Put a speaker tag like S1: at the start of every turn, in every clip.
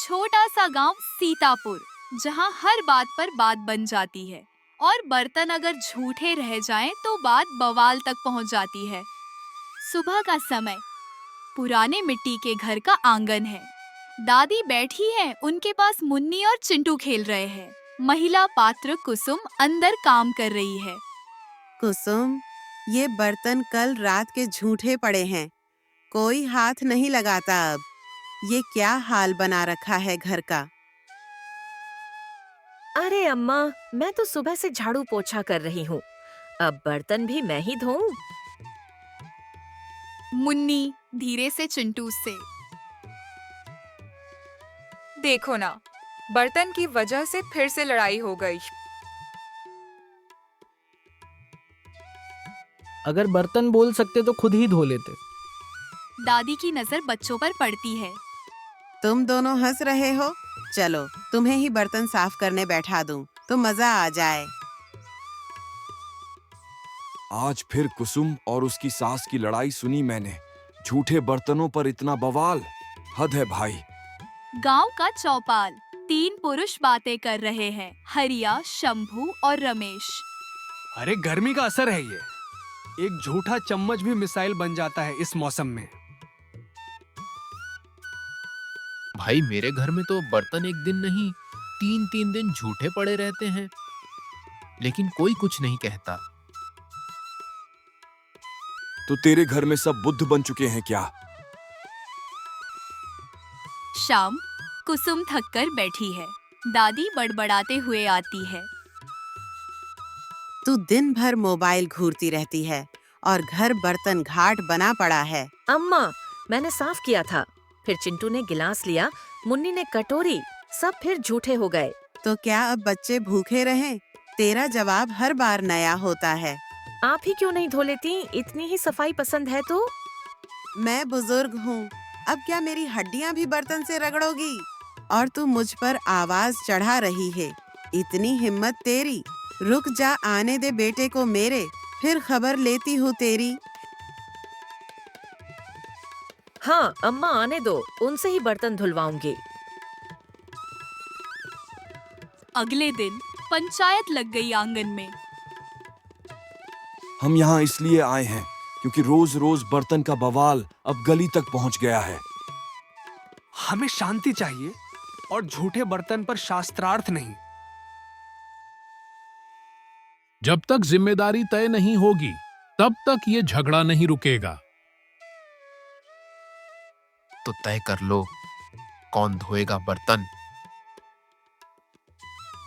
S1: छोटा सा गांव सीतापुर, जहां हर बात पर बात बन जाती है और बर्तन अगर झूठे रह जाएं तो बात बवाल तक पहुंच जाती है। सुबह का समय, पुराने मिट्टी के घर का आंगन है। दादी बैठी है, उनके पास मुन्नी और चिंटू खेल रहे हैं। महिला पात्र कुसुम अंदर काम कर रही है।
S2: कुसुम, ये बर्तन कल रात के झूठे पड़े हैं, कोई हाथ नहीं लगाता अब। ये क्या हाल बना रखा है घर का।
S3: अरे अम्मा, मैं तो सुबह से झाड़ू पोछा कर रही हूँ। अब बर्तन भी मैं ही धोऊं?
S1: मुन्नी धीरे से चिंटू से।
S4: देखो ना, बर्तन की वजह से फिर से लड़ाई हो गई।
S5: अगर बर्तन बोल सकते तो खुद ही धो लेते।
S1: दादी की नजर बच्चों पर पड़ती है।
S2: तुम दोनों हंस रहे हो, चलो तुम्हें ही बर्तन साफ करने बैठा दूं तो मजा आ जाए।
S6: आज फिर कुसुम और उसकी सास की लड़ाई सुनी मैंने। झूठे बर्तनों पर इतना बवाल, हद है भाई।
S1: गांव का चौपाल, 3 पुरुष बातें कर रहे हैं, हरिया, शंभू और रमेश।
S7: अरे गर्मी का असर है ये। एक झूठा चम्मच भी मिसाइल बन जाता है इस मौसम में।
S8: भाई मेरे घर में तो बर्तन एक दिन नहीं 3-3 दिन झूठे पड़े रहते हैं, लेकिन कोई कुछ नहीं कहता।
S6: तो तेरे घर में सब बुद्ध बन चुके हैं क्या?
S1: शाम, कुसुम थक कर बैठी है। दादी बड़बड़ाते हुए आती है।
S2: तू दिन भर मोबाइल घूरती रहती है और घर बर्तन घाट बना पड़ा है।
S3: अम्मा, मैंने साफ किया था, फिर चिंटू ने गिलास लिया, मुन्नी ने कटोरी, सब फिर झूठे हो गए।
S2: तो क्या अब बच्चे भूखे रहें? तेरा जवाब हर बार नया होता है।
S3: आप ही क्यों नहीं धो लेती? इतनी ही सफाई पसंद है तो।
S2: मैं बुजुर्ग हूँ, अब क्या मेरी हड्डियाँ भी बर्तन से रगड़ोगी? और तू मुझ पर आवाज चढ़ा रही है। इतनी हिम्मत तेरी? रुक जा, आने दे बेटे को मेरे, फिर खबर लेती हूँ तेरी।
S3: हाँ अम्मा, आने दो, उनसे ही बर्तन धुलवाऊंगी।
S1: अगले दिन पंचायत लग गई आंगन में।
S6: हम यहाँ इसलिए आए हैं क्योंकि रोज रोज बर्तन का बवाल अब गली तक पहुँच गया है।
S7: हमें शांति चाहिए और झूठे बर्तन पर शास्त्रार्थ नहीं।
S9: जब तक जिम्मेदारी तय नहीं होगी तब तक ये झगड़ा नहीं रुकेगा।
S8: तो तय कर लो, कौन धोएगा बर्तन?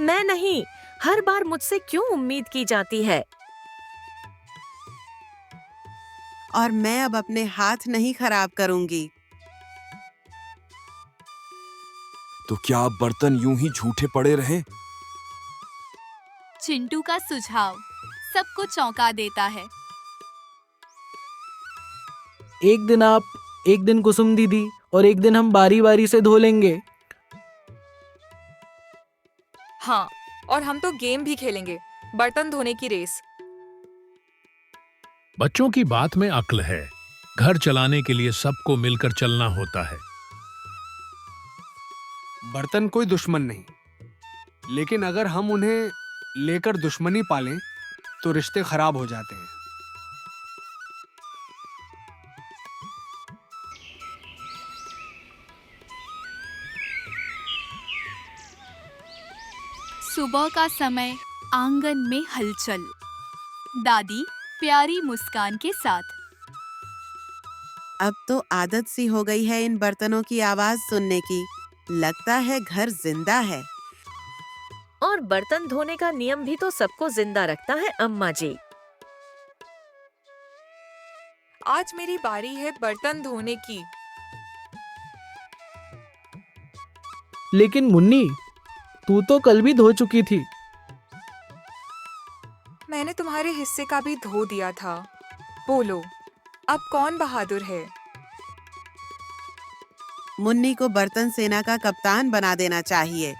S3: मैं नहीं, हर बार मुझसे क्यों उम्मीद की जाती है?
S2: और मैं अब अपने हाथ नहीं खराब करूंगी।
S6: तो क्या अब बर्तन यूं ही झूठे पड़े रहें?
S1: चिंटू का सुझाव सबको चौंका देता है।
S5: एक दिन आप, एक दिन कुसुम दीदी और एक दिन हम बारी बारी से धो लेंगे।
S4: हाँ, और हम तो गेम भी खेलेंगे, बर्तन धोने की रेस।
S9: बच्चों की बात में अक्ल है। घर चलाने के लिए सबको मिलकर चलना होता है।
S7: बर्तन कोई दुश्मन नहीं, लेकिन अगर हम उन्हें लेकर दुश्मनी पालें तो रिश्ते खराब हो जाते हैं।
S1: सुबह का समय, आंगन में हलचल। दादी प्यारी मुस्कान के साथ।
S2: अब तो आदत सी हो गई है इन बर्तनों की आवाज सुनने की। लगता है घर जिंदा है।
S3: और बर्तन धोने का नियम भी तो सबको जिंदा रखता है अम्मा जी।
S4: आज मेरी बारी है बर्तन धोने की।
S5: लेकिन मुन्नी, तू तो कल भी धो चुकी थी।
S4: मैंने तुम्हारे हिस्से का भी धो दिया था। बोलो, अब कौन बहादुर है?
S2: मुन्नी को बर्तन सेना का कप्तान बना देना चाहिए।